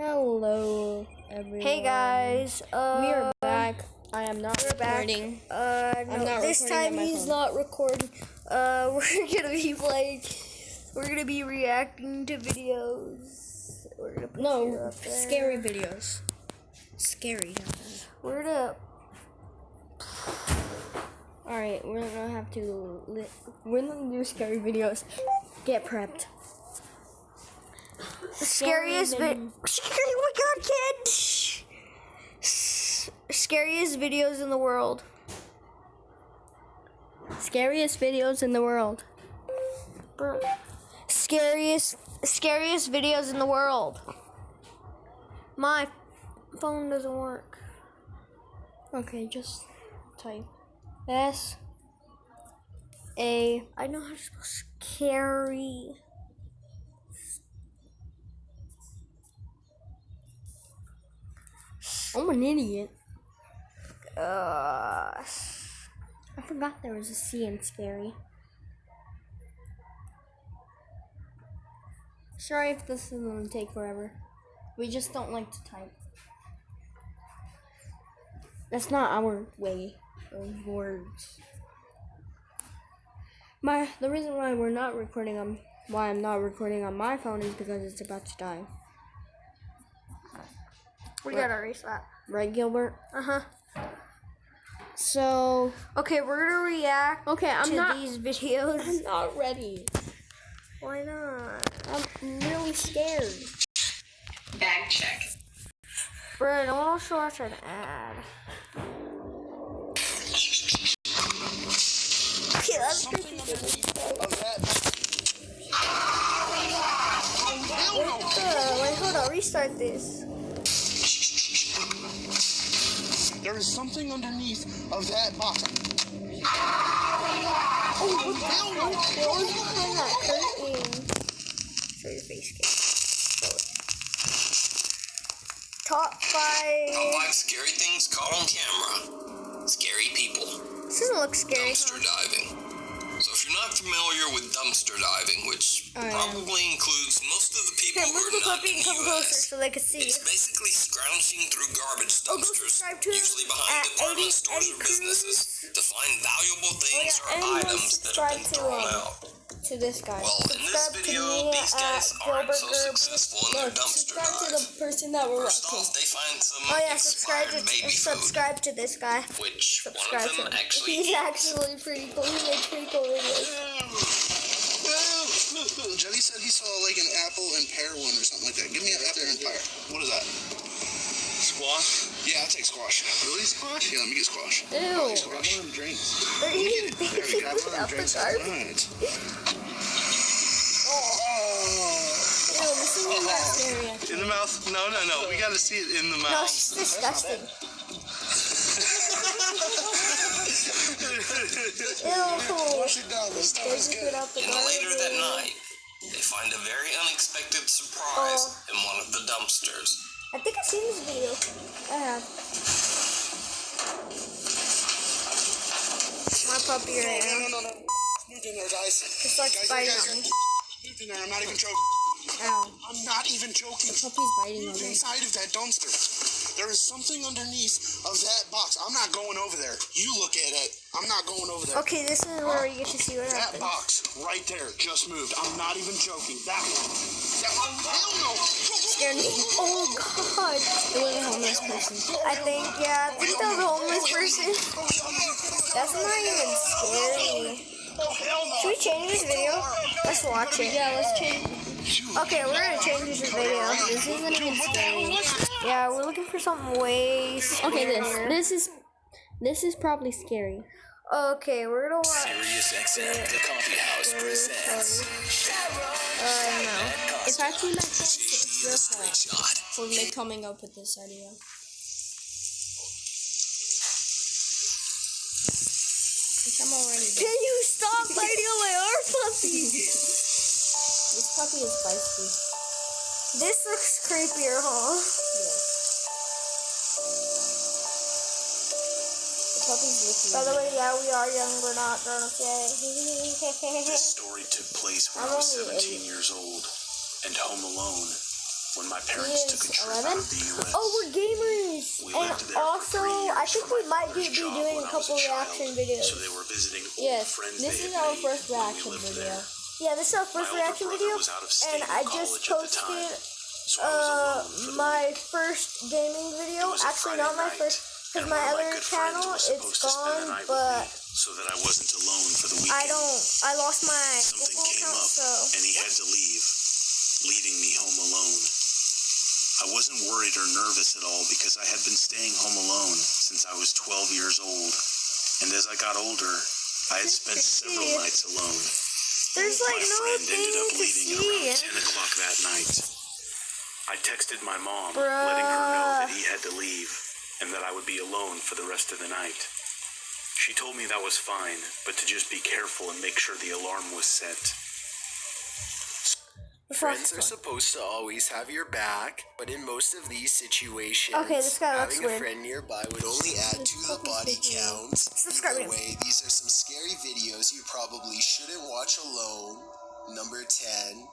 Hello, everyone. Hey guys, we are back. I am not recording. No, not this recording time on my he's phone. not recording. We're gonna be reacting to videos. We're gonna put you up there. Scary videos. Scary. We're gonna. All right, we're gonna have to. We're gonna do scary videos. Get prepped. Scariest Oh my god, kid! Scariest videos in the world. Scariest videos in the world. Bro. Scariest videos in the world. My phone doesn't work. Okay, just type I know how to spell scary. I'm an idiot. I I forgot there was a C in scary. Sorry if this is gonna take forever. We just don't like to type. That's not our way of words. The reason why I'm not recording on my phone is because it's about to die. We gotta erase that. Right, Gilbert? Uh-huh. So Okay, we're gonna react to these videos. I'm not ready. Why not? I'm really scared. Bag check. Bro, no one will show us an ad. Okay, that's creepy. Wait, hold on, restart this. There is something underneath of that box. Oh, what the hell? What's behind that curtain? Show your face, kid. Show it. Top 5. Don't like scary things caught on camera. Scary people. This doesn't look scary. Dumpster diving. So if you're not familiar with dumpster diving, which probably includes most of the people Here, who move are the not puppy in and the come closer U.S., so they can see. it's basically scrounging through garbage Go dumpsters, subscribe to him usually at behind department stores Eddie or businesses, to find valuable things or and items that have been thrown out. To this guy. Well, in this Subscribe to video, me these guys at aren't so Gilbert successful in their dumpster Subscribe to the dive. person that we're First watching. off, they find some Oh yeah, expired baby food, subscribe to this guy. which one Subscribe of to them him. actually He's actually pretty cool. He makes pretty cool videos. Jelly said he saw like an apple and pear one or something like that. Give me an apple and pear. What is that? Squash? Yeah, I'll take squash. Really, squash? Yeah, let me get squash. Ew. I like squash. One of them drinks. They're eating There we baby go. food One out of the them drinks. garbage. Oh. Ew, this is not scary. In the mouth? No. We gotta see it in the No, mouth. it's disgusting. Wash it down. This time is Baby good. food out the And later that garbage. night, they find a very unexpected surprise in one of the dumpsters. I think I've seen this video. I have. My puppy right now. No. Moved in there, guys. It's like biting on me. Moved in there. I'm not even joking. Ow. I'm not even joking. Puppy's biting on Moved me. inside of that dumpster. There is something underneath of that box. I'm not going over there. You look at it. I'm not going over there. Okay, this is where we get to see what That happens. box right there just moved. I'm not even joking. That one. That one. Hell no. Scared me. Oh god. It was a homeless person. I think that was a homeless person. That's not even scary. Should we change this video? Let's watch it. Yeah, let's change. Okay, we're gonna change this video. This isn't even scary. Yeah, we're looking for something way Okay, scarier. this is probably scary. Okay, we're gonna watch. Sirius XM, the coffee house presents. No. If I see my phone, Jay-Z the straight shot. for me coming up with this idea. I'm already dead. Can you stop biting on my arm, puppy? This puppy is feisty. This looks creepier, huh? Yeah. The puppy's licking. By the way, yeah, we are young. We're not grown-ups yet. This story took place when I was 17 years old and home alone. when my parents took a He is trip 11. out of the U.S. Oh, we're gamers. We And lived there for also, 3 years I think for we my might be father's job doing when a I was couple child. reaction videos. So they were visiting old Yes, friends this they is had our made first when we reaction lived video. there. Yeah, this is our My first older reaction brother video, was out of state and in I just college at the time, posted so I was alone for the my week. first gaming video. It was a Actually, Friday not my night, first, and because one my of my other good friends channel, was it's supposed to spend the gone, night with but me so that I wasn't alone for the weekend. I lost my Something Google came account, up, so and he had to leave, leaving me home alone. I wasn't worried or nervous at all because I had been staying home alone since I was 12 years old. And as I got older, I had spent several nights alone. there's My like no friend thing ended up to leaving see. around 10 o'clock that night. I texted my mom, letting her know that he had to leave and that I would be alone for the rest of the night. She told me that was fine, but to just be careful and make sure the alarm was set. Friends are supposed to always have your back, but in most of these situations, Okay, this guy looks having a weird. friend nearby would only add to the body count. Subscribe to Either him. way, these are some scary videos you probably shouldn't watch alone. Number 10.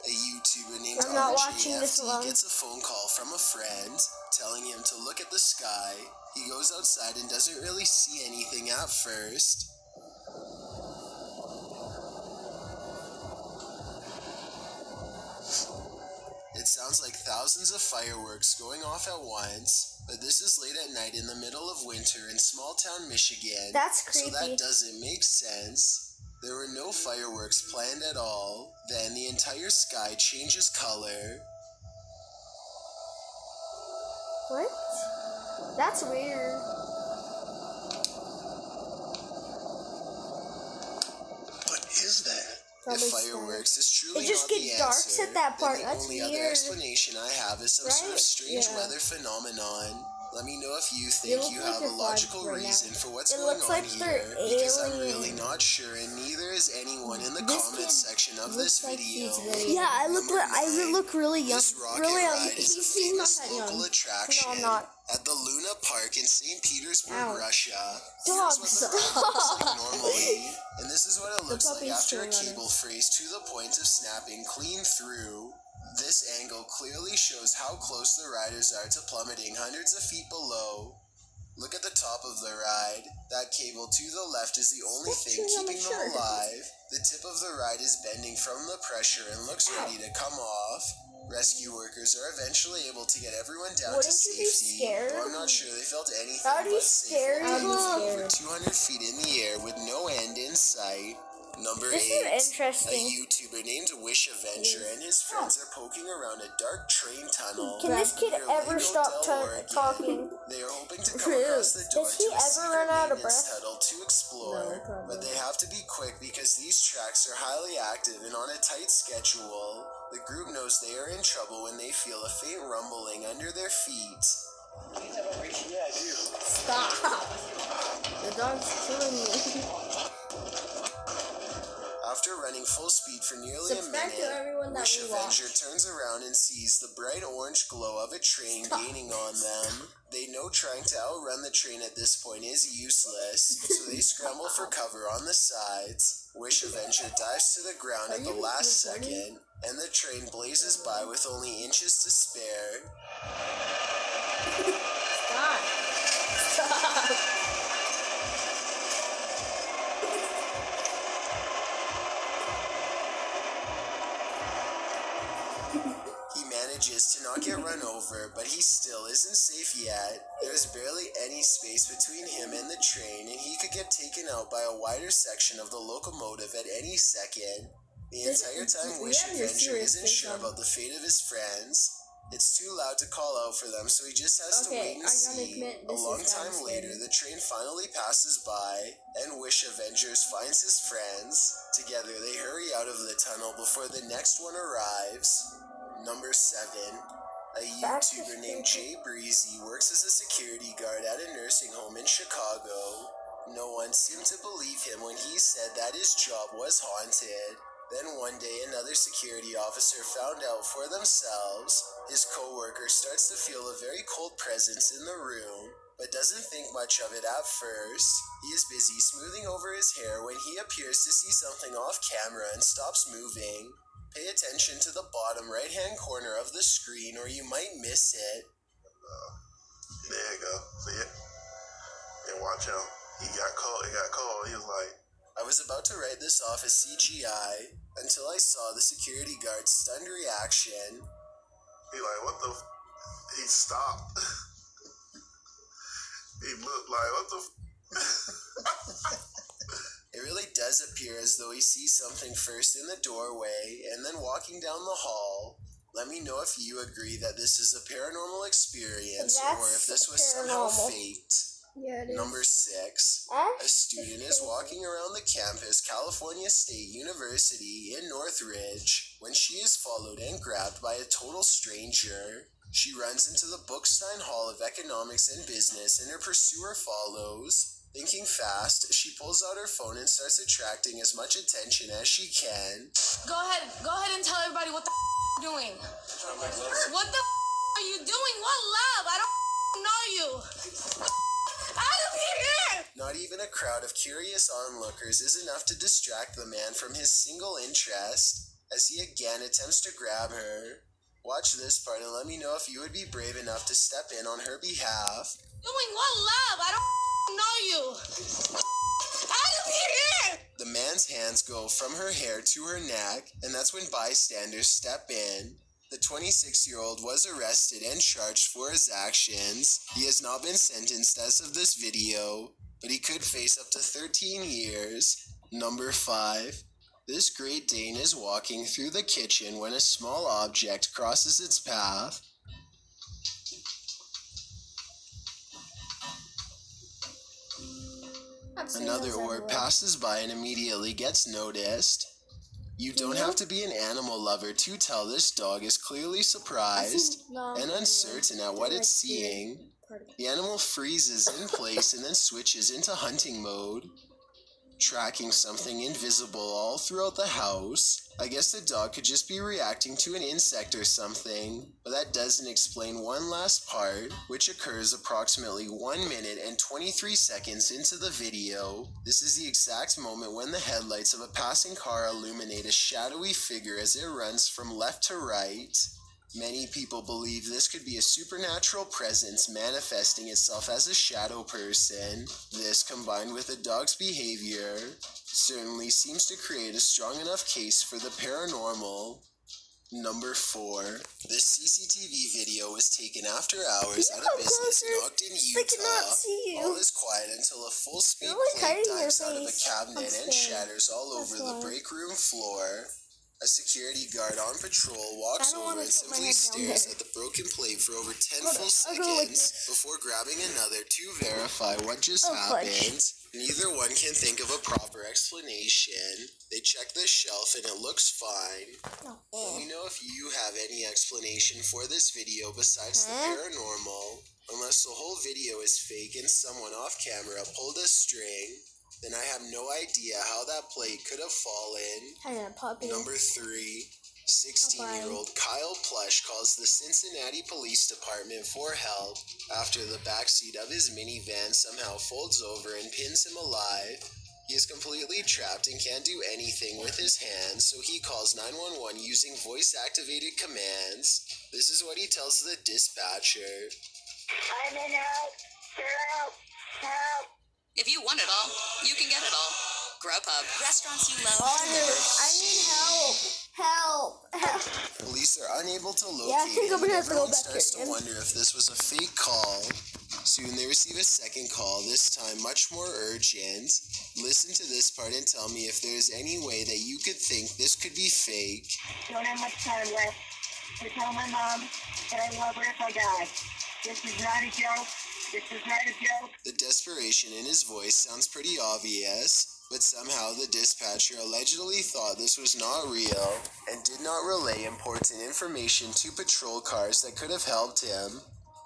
A YouTuber named I'm not watching this RJFT alone. gets a phone call from a friend telling him to look at the sky. He goes outside and doesn't really see anything at first. It sounds like thousands of fireworks going off at once, but this is late at night in the middle of winter in small town Michigan. That's So creepy. that doesn't make sense. There were no fireworks planned at all. Then the entire sky changes color. What? That's weird. What is that? Probably If fireworks is truly It just not the gets dark answer, at that part. then the That's only other weird. explanation I have is some sort Right? of strange Yeah. weather phenomenon. Let me know if you It think looks you like have a they're logical flags right now. reason for what's It going looks on like they're here, because I'm alien. really not sure, and neither is anyone in the This comments kid section of looks this like video. he's very- Yeah, I look really young. This rocket Really young. ride is a He's not famous that local young. attraction No, I'm not. at the Luna Park in St. Petersburg, Ow. Russia. Dogs. Here's what the ride looks like normally, and this is what it looks like puppy's after a chewing on cable freeze to the point of snapping clean through. This angle clearly shows how close the riders are to plummeting hundreds of feet below. Look at the top of the ride. That cable to the left is the only Stop thing chewing on my keeping them shirt. alive. The tip of the ride is bending from the pressure and looks ready to come off. Rescue workers are eventually able to get everyone down Wouldn't to you be safety. scared? Though I'm not sure they felt anything That'd be but safe scary. when I'd be moving over scared. 200 feet in the air with no end in sight. Number This 8. is interesting. A YouTuber named Wish Adventure and his friends are poking around a dark train tunnel. Can this kid near ever Lake stop Odell, Oregon. talking? They are hoping to come across the door Does he to a ever secret run out of maintenance breath? tunnel to explore, No, probably. but they have to be quick because these tracks are highly active and on a tight schedule. The group knows they are in trouble when they feel a faint rumbling under their feet. Yeah, I do. Stop. The dog's killing me. After running full speed for nearly a Subscribe to minute, everyone that Wish we Avenger watch. turns around and sees the bright orange glow of a train gaining on them. They know trying to outrun the train at this point is useless, so they scramble for cover on the sides. Wish Avenger dives to the ground at the last second, and the train blazes by with only inches to spare. Stop. Stop. He manages to not get run over, but he still isn't safe yet. There's barely any space between him and the train, and he could get taken out by a wider section of the locomotive at any second. The entire time Wish have your Adventure serious isn't face sure on. about the fate of his friends. It's too loud to call out for them, so he just has to Okay, wait and I gotta see. admit, A this long is kinda time later, scary. the train finally passes by, and Wish Avengers finds his friends. Together, they hurry out of the tunnel before the next one arrives. Number 7. A YouTuber named Jay Breezy works as a security guard at a nursing home in Chicago. No one seemed to believe him when he said that his job was haunted. Then one day, another security officer found out for themselves. His co-worker starts to feel a very cold presence in the room, but doesn't think much of it at first. He is busy smoothing over his hair when he appears to see something off camera and stops moving. Pay attention to the bottom right-hand corner of the screen or you might miss it. There you go. See it? And watch out. He got called. He was like, I was about to write this off as CGI until I saw the security guard's stunned reaction. he like, what the? He stopped. He looked like, what the? It really does appear as though he sees something first in the doorway and then walking down the hall. Let me know if you agree that this is a paranormal experience or if this was somehow faked. Yeah, it is. Number 6. A student is walking around the campus, California State University in Northridge, when she is followed and grabbed by a total stranger. She runs into the Bookstein Hall of Economics and Business, and her pursuer follows. Thinking fast, she pulls out her phone and starts attracting as much attention as she can. Go ahead and tell everybody what the you're doing. What the are you doing? What love? I don't know you. Out of here! Not even a crowd of curious onlookers is enough to distract the man from his single interest as he again attempts to grab her. Watch this part and let me know if you would be brave enough to step in on her behalf. Doing what love? I don't know you. Out of here! The man's hands go from her hair to her neck, and that's when bystanders step in. The 26-year-old was arrested and charged for his actions. He has not been sentenced as of this video, but he could face up to 13 years. Number 5. This Great Dane is walking through the kitchen when a small object crosses its path. Another orb passes by and immediately gets noticed. You don't have to be an animal lover to tell this dog is clearly surprised and uncertain at what it's seeing. The animal freezes in place and then switches into hunting mode, tracking something invisible all throughout the house. I guess the dog could just be reacting to an insect or something, but that doesn't explain one last part, which occurs approximately 1 minute and 23 seconds into the video. This is the exact moment when the headlights of a passing car illuminate a shadowy figure as it runs from left to right. Many people believe this could be a supernatural presence manifesting itself as a shadow person. This, combined with the dog's behavior, certainly seems to create a strong enough case for the paranormal. Number 4. This CCTV video was taken after hours at a business in Ogden, Utah. All is quiet until a full-speed plane dives out of a cabinet and shatters all over the break room floor. A security guard on patrol walks over and simply stares at the broken plate for over 10 full seconds before grabbing another to verify what just happened. Neither one can think of a proper explanation. They check the shelf and it looks fine. Let me know if you have any explanation for this video besides the paranormal. Unless the whole video is fake and someone off camera pulled a string, then I have no idea how that plate could have fallen. Number 3. 16-year-old Kyle Plush calls the Cincinnati Police Department for help after the backseat of his minivan somehow folds over and pins him alive. He is completely trapped and can't do anything with his hands, so he calls 911 using voice-activated commands. This is what he tells the dispatcher. I'm in help. Help. Help. If you want it all, you can get it all. Grubhub. Restaurants you love. I need help. Help. Police are unable to locate him, and everyone starts to wonder if this was a fake call. Soon they receive a second call, this time much more urgent. Listen to this part and tell me if there's any way that you could think this could be fake. Don't have much time left. To tell my mom that I love her if I die. This is not a joke. This is not a joke. The desperation in his voice sounds pretty obvious, but somehow the dispatcher allegedly thought this was not real and did not relay important information to patrol cars that could have helped him.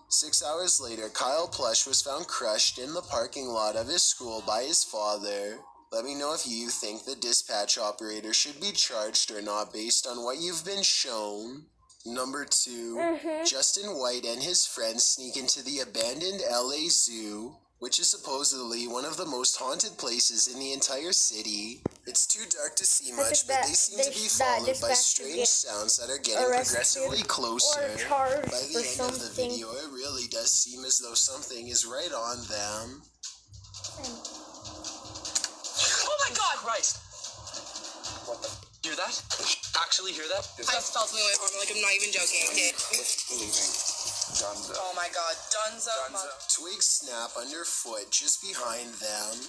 6 hours later, Kyle Plush was found crushed in the parking lot of his school by his father. Let me know if you think the dispatch operator should be charged or not based on what you've been shown. Number 2, Justin White and his friends sneak into the abandoned LA Zoo, which is supposedly one of the most haunted places in the entire city. It's too dark to see much, but they seem to be followed by strange sounds that are getting progressively closer. By the end of the video, it really does seem as though something is right on them. Oh my God, Bryce! What the? Hear that? Actually hear that? I felt something on my arm, like I'm not even joking. Believing. Dunzo. Oh my God, Dunzo. Twigs snap underfoot just behind them.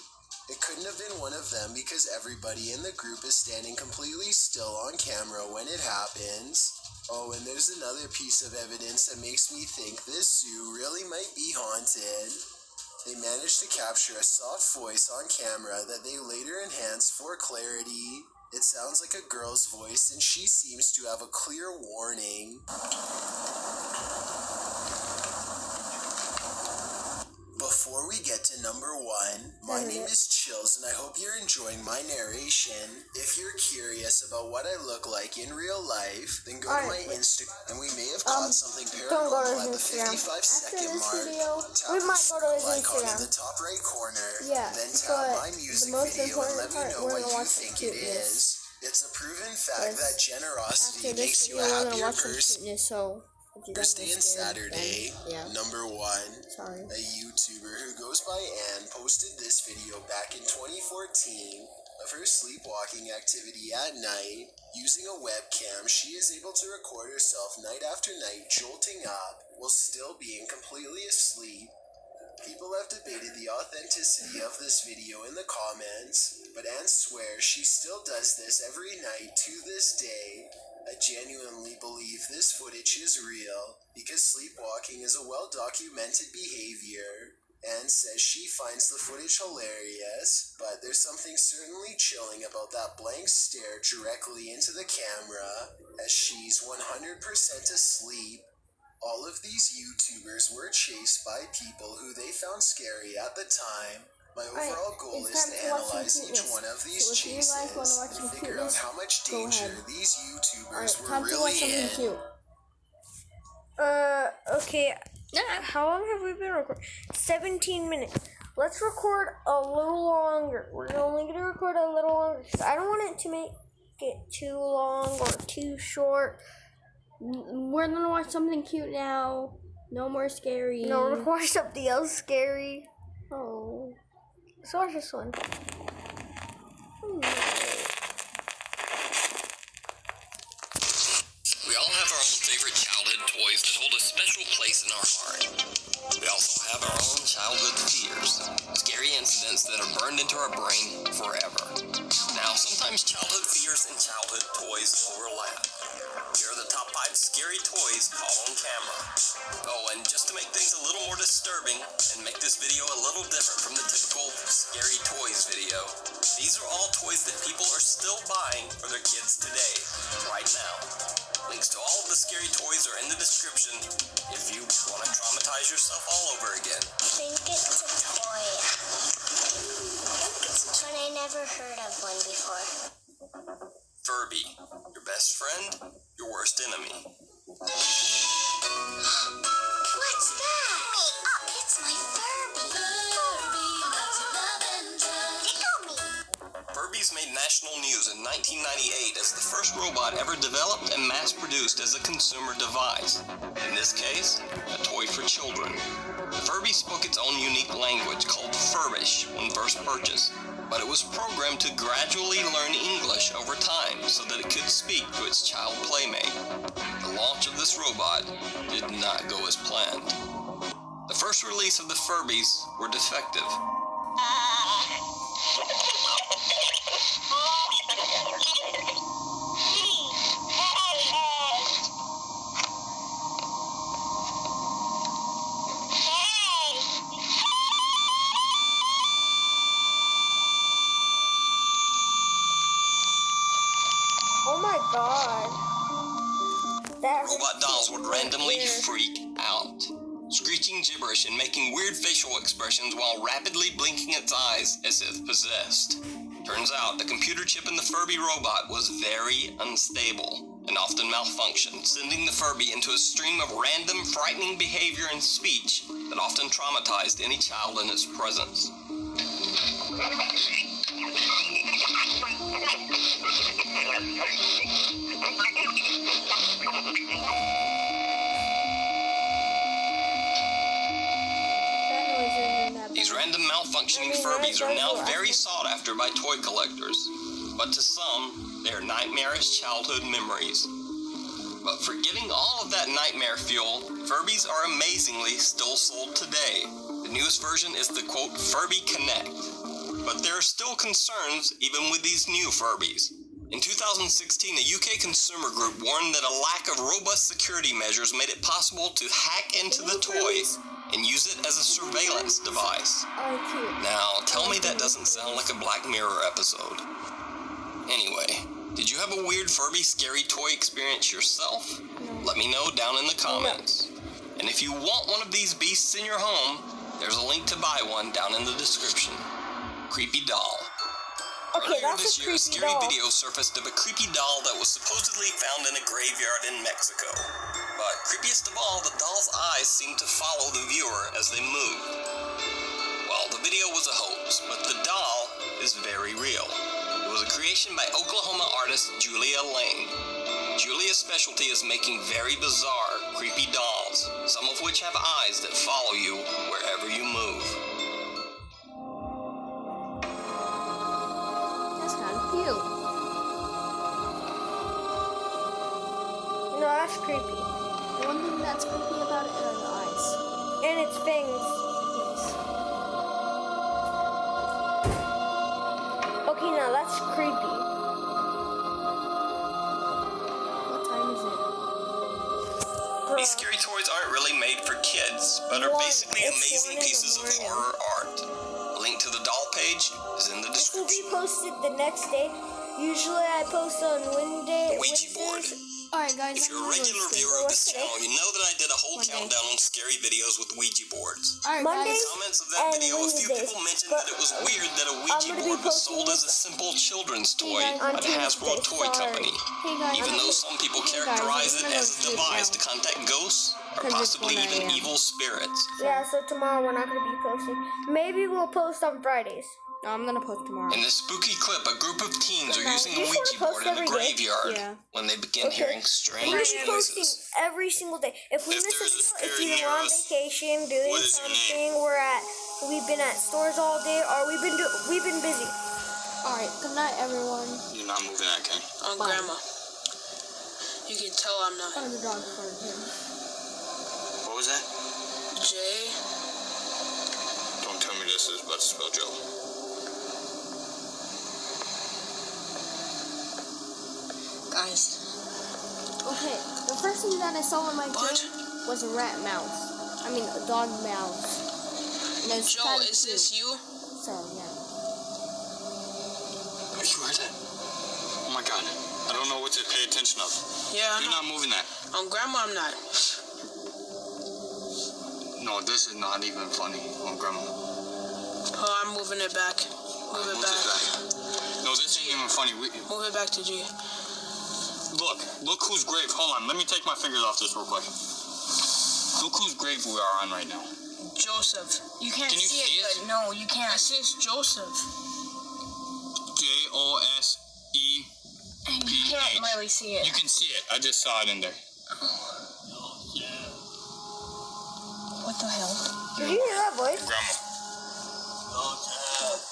It couldn't have been one of them because everybody in the group is standing completely still on camera when it happens. Oh, and there's another piece of evidence that makes me think this zoo really might be haunted. They managed to capture a soft voice on camera that they later enhanced for clarity. It sounds like a girl's voice, and she seems to have a clear warning. Before we get to number 1, my name is Chills, and I hope you're enjoying my narration. If you're curious about what I look like in real life, then go to my Instagram, and we may have caught something paranormal at the 55-second mark. Tap the circle icon in the top right corner, then tap my music video and let me know what you think it is. It's a proven fact that generosity makes you a happier person. Thursday and Saturday, number 1, a YouTuber who goes by Anne posted this video back in 2014 of her sleepwalking activity at night. Using a webcam, she is able to record herself night after night jolting up while still being completely asleep. People have debated the authenticity of this video in the comments, but Anne swears she still does this every night to this day. I genuinely believe this footage is real, because sleepwalking is a well-documented behavior. Anne says she finds the footage hilarious, but there's something certainly chilling about that blank stare directly into the camera, as she's 100% asleep. All of these YouTubers were chased by people who they found scary at the time. My overall goal is to analyze each one of these chases and figure out how much danger these YouTubers were really in. Okay. How long have we been recording? 17 minutes. Let's record a little longer. We're only going to record a little longer because I don't want it to make it too long or too short. We're going to watch something cute now. No more scary. No, we're going to watch something else scary. Oh. Let's watch this one. We all have our own favorite childhood toys that hold a special place in our heart. We also have our own childhood fears, scary incidents that are burned into our brain forever. Now, sometimes childhood fears and childhood toys overlap. Here are the top 5 scary toys caught on camera. Oh, and just to make things a little more disturbing and make this video a little different from the typical scary toys video, these are all toys that people are still buying for their kids today, right now. Links to all of the scary toys are in the description if you want to traumatize yourself all over again. I think it's a toy. But I never heard of one before. Furby, your best friend, your worst enemy. What's that? Me up, it's my Furby. Tickle me. Furbies made national news in 1998 as the first robot ever developed and mass-produced as a consumer device. In this case, a toy for children. Furby spoke its own unique language called Furbish when first purchased, but it was programmed to gradually learn English over time so that it could speak to its child playmate. The launch of this robot did not go as planned. The first release of the Furbies were defective. Oh my god. Robot dolls would randomly freak out, screeching gibberish and making weird facial expressions while rapidly blinking its eyes as if possessed. Turns out the computer chip in the Furby robot was very unstable and often malfunctioned, sending the Furby into a stream of random, frightening behavior and speech that often traumatized any child in its presence. These random malfunctioning Furbies are now very sought after by toy collectors, but to some, they are nightmarish childhood memories. But forgetting all of that nightmare fuel, Furbies are amazingly still sold today. The newest version is the quote Furby Connect, but there are still concerns even with these new Furbies. In 2016, a UK consumer group warned that a lack of robust security measures made it possible to hack into the toys and use it as a surveillance device. Now, tell me that doesn't sound like a Black Mirror episode. Anyway, did you have a weird Furby scary toy experience yourself? Let me know down in the comments. And if you want one of these beasts in your home, there's a link to buy one down in the description. Creepy doll. Okay, Earlier that's this a year, a creepy scary doll. video surfaced of a creepy doll that was supposedly found in a graveyard in Mexico. But creepiest of all, the doll's eyes seemed to follow the viewer as they moved. Well, the video was a hoax, but the doll is very real. It was a creation by Oklahoma artist Julia Lang. Julia's specialty is making very bizarre, creepy dolls, some of which have eyes that follow you wherever you move. That's kind of cute. No, that's creepy. The one thing that's creepy about it are the eyes. And its fangs. Okay, now that's creepy. What time is it? These scary toys aren't really made for kids, but are basically amazing pieces of horror art. A link to the doll page is in the This will description. be posted the next day. Usually I post on Wednesday. Ouija board. Alright, guys. If you're a regular viewer of this channel, you know that I did a whole countdown on scary videos with Ouija boards. Alright, Monday In the comments of that and video, a few Wednesdays, people mentioned but that it was weird that a I'm Ouija gonna be board was posting sold this as a simple children's toy on by the Hasbro Tuesday, Toy sorry. Company. Hey guys, Even though some people characterize it as a device to contact ghosts or 'Cause it's possibly 1 even a.m. evil spirits. Yeah, so tomorrow we're not going to be posting. Maybe we'll post on Fridays. No, I'm gonna post tomorrow. In this spooky clip, a group of teens are Nice. using a You just wanna Ouija post board in the every day? graveyard Yeah. when they begin hearing We're strange going to be posting noises. every single day. If we If miss a there's a video, it's spirit either near we're on us, vacation, doing what is your something, we've been at stores all day, or we've been busy. Alright, good night everyone. You're not moving that, Ken. On Grandma. You can tell I'm not. Oh, the dog farted him. What was that? Jay. Don't tell me this is about to spell Joe. Guys. Okay, the first thing that I saw in my What? dream was a rat mouse. I mean, a dog mouse. And it's Joe, kinda is this cute. you? So, yeah. You heard that? Oh my god. I don't know what to pay attention of. Yeah, I'm You're not moving that. On Grandma, I'm not. No, this is not even funny on Grandma. Oh, I'm moving it back. Move it Move back. this back. No, this ain't even funny. Move it back to G. Look whose grave. Hold on, let me take my fingers off this real quick. Look whose grave we are on right now. Joseph. You can't Can you see see it it? good. No, you can't. It says Joseph. Joseph. You can't really see it. You can see it. I just saw it in there. What the hell? Did you hear that voice? Grandma.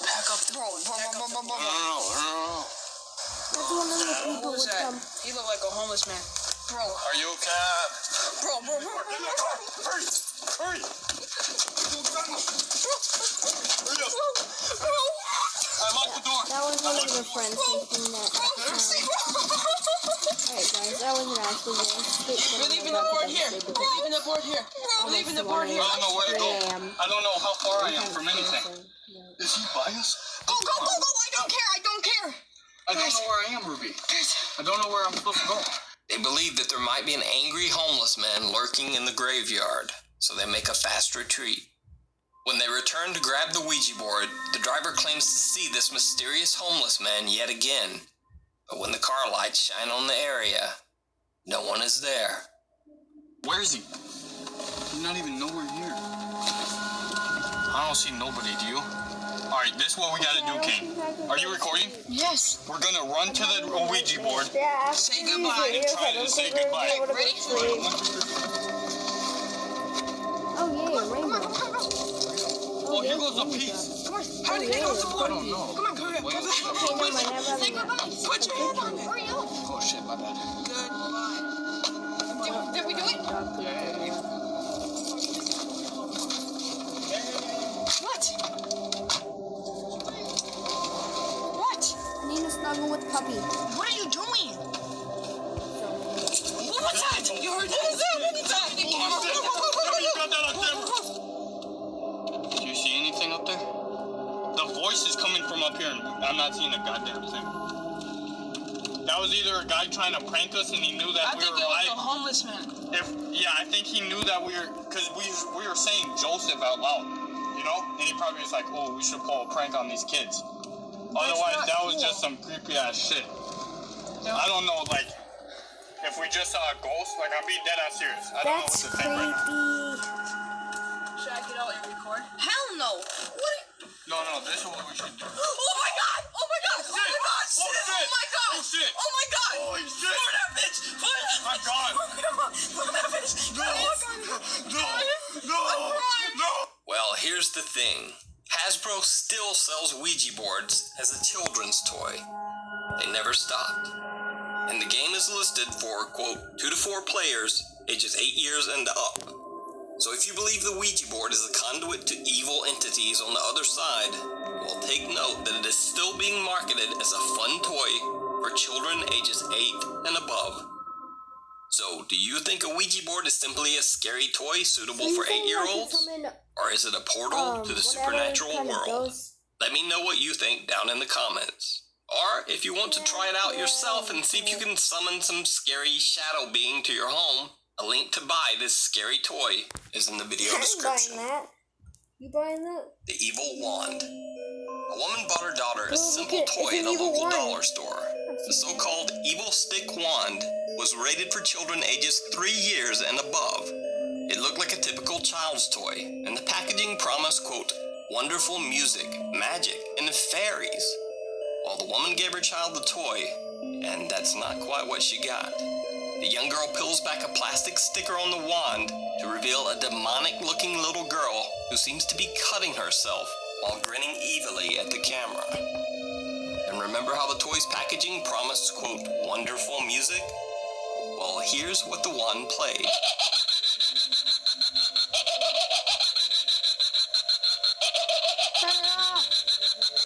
Pack up the road. No. That's one of the people Who was with that? them. He looked like a homeless man. Bro. Are you okay? Bro. Hurry. I locked the door. That was one of the friends thinking that. Alright guys, that wasn't actually real. We're leaving the board here. We're leaving the board here. We're leaving the board here. I don't know where to go. I don't know how far I am from anything. Is he by us? Go. I don't care. I don't know where I am, Ruby. I don't know where I'm supposed to go. They believe that there might be an angry homeless man lurking in the graveyard, so they make a fast retreat. When they return to grab the Ouija board, the driver claims to see this mysterious homeless man yet again. But when the car lights shine on the area, no one is there. Where is he? He's not even nowhere here. I don't see nobody, do you? Alright, this is what we gotta do, Kane. Are you recording? Yes. We're gonna run to the Ouija board. Yeah. Say goodbye and try to say goodbye. Ready? Oh yeah, rainbow. Oh, here goes a piece. Come on. How do you get off the board? I don't know. Come on, come on. Wait, Okay, no, my never. Say goodbye. Put your hand on it. Hurry up. Oh shit, my bad. Goodbye. Did we do it? Yeah. What? What? I need to snuggle with puppy. What are you doing? What was that? You heard that? What was that? Did you see anything up there? The voice is coming from up here, and I'm not seeing a goddamn thing. That was either a guy trying to prank us, and he knew that we were alive. I think it was a homeless man. I think he knew that because we were saying Joseph out loud, you know, and he probably was like, "Oh, we should pull a prank on these kids." Otherwise, that was just some creepy ass shit. I don't know, like, if we just saw a ghost, like, I'm being dead ass serious. I don't know what to think right now. Should I get out and record? Hell no. What? No, this is what we should do. Oh my god! Oh my god! Oh my god! Oh shit! Oh my god! Oh shit! Oh my god! Holy shit! For that bitch! For that My bitch! god! For that bitch! No! Well, here's the thing. Hasbro still sells Ouija boards as a children's toy. They never stopped. And the game is listed for, quote, 2 to 4 players, ages 8 years and up. So if you believe the Ouija board is a conduit to evil entities on the other side, well, take note that it is still being marketed as a fun toy for children ages 8 and above. So, do you think a Ouija board is simply a scary toy suitable for 8-year-olds? Or is it a portal to the supernatural world? Let me know what you think down in the comments. Or, if you want to try it out yourself and see if you can summon some scary shadow being to your home, a link to buy this scary toy is in the video description. You buying that? The Evil Wand. A woman bought her daughter a simple toy in a local dollar store. The so-called Evil Stick Wand was rated for children ages 3 years and above. It looked like a typical child's toy, and the packaging promised, quote, wonderful music, magic, and fairies. Well, the woman gave her child the toy, and that's not quite what she got. The young girl peels back a plastic sticker on the wand to reveal a demonic-looking little girl who seems to be cutting herself while grinning evilly at the camera. And remember how the toy's packaging promised, quote, wonderful music? Well, here's what the wand played.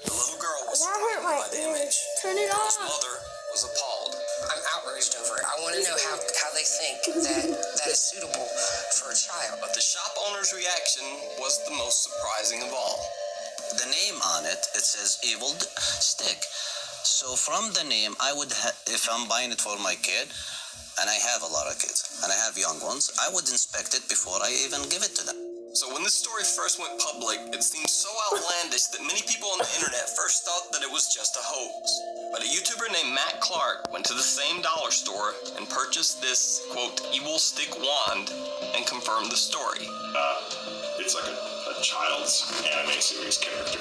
The little girl was frightened by the image. Turn it off. His mother was appalled. I'm outraged over it. I want to know how they think that is suitable for a child. But the shop owner's reaction was the most surprising of all. The name on it, it says Evil Stick. So from the name, I would, if I'm buying it for my kid, and I have a lot of kids, and I have young ones, I would inspect it before I even give it to them. So when this story first went public, it seemed so outlandish that many people on the internet first thought that it was just a hoax. But a YouTuber named Matt Clark went to the same dollar store and purchased this, quote, evil stick wand and confirmed the story. It's like a child's anime series character.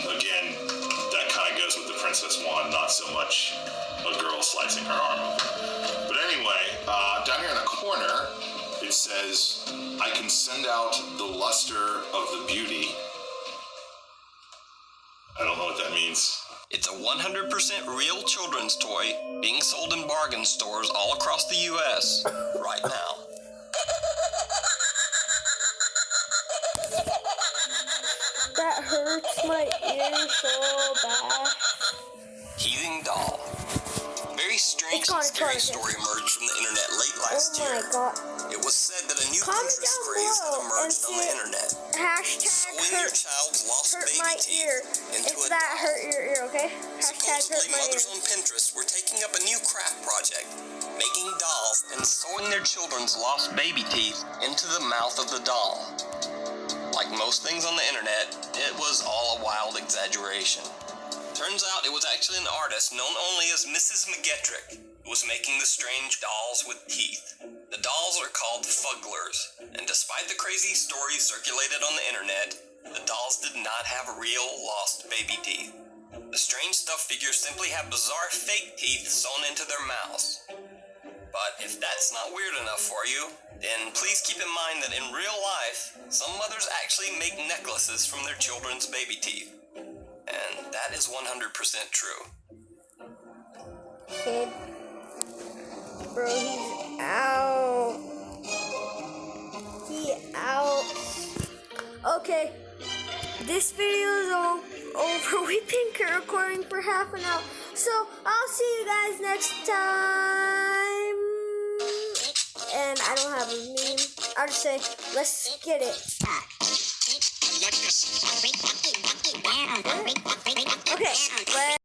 Again, that kind of goes with the Princess Wand, not so much a girl slicing her arm open. But anyway, down here in the corner, it says, I can send out the luster of the beauty. I don't know what that means. It's a 100% real children's toy being sold in bargain stores all across the U.S. right now. That hurts my ear so bad. Healing doll. A very strange and scary story emerged from the internet late last year. Oh my god. It was said that a new Comment Pinterest down craze had below emerged and on the internet. Hashtag Sewing your child's lost hurt baby my teeth ear. into It's a that doll. hurt your ear, okay? Hashtag hurt Supposedly, my ear. mothers on Pinterest were taking up a new craft project, making dolls and sewing their children's lost baby teeth into the mouth of the doll. Like most things on the internet, it was all a wild exaggeration. Turns out it was actually an artist known only as Mrs. McGettrick who was making the strange dolls with teeth. The dolls are called fugglers, and despite the crazy stories circulated on the internet, the dolls did not have real lost baby teeth. The strange stuffed figures simply have bizarre fake teeth sewn into their mouths. But if that's not weird enough for you, then please keep in mind that in real life, some mothers actually make necklaces from their children's baby teeth. And that is 100% true. Kid. Bro, he's out. He out. Okay. This video is all over. We've been recording for half an hour. So, I'll see you guys next time. And I don't have a meme. I'll just say, let's get it. Okay,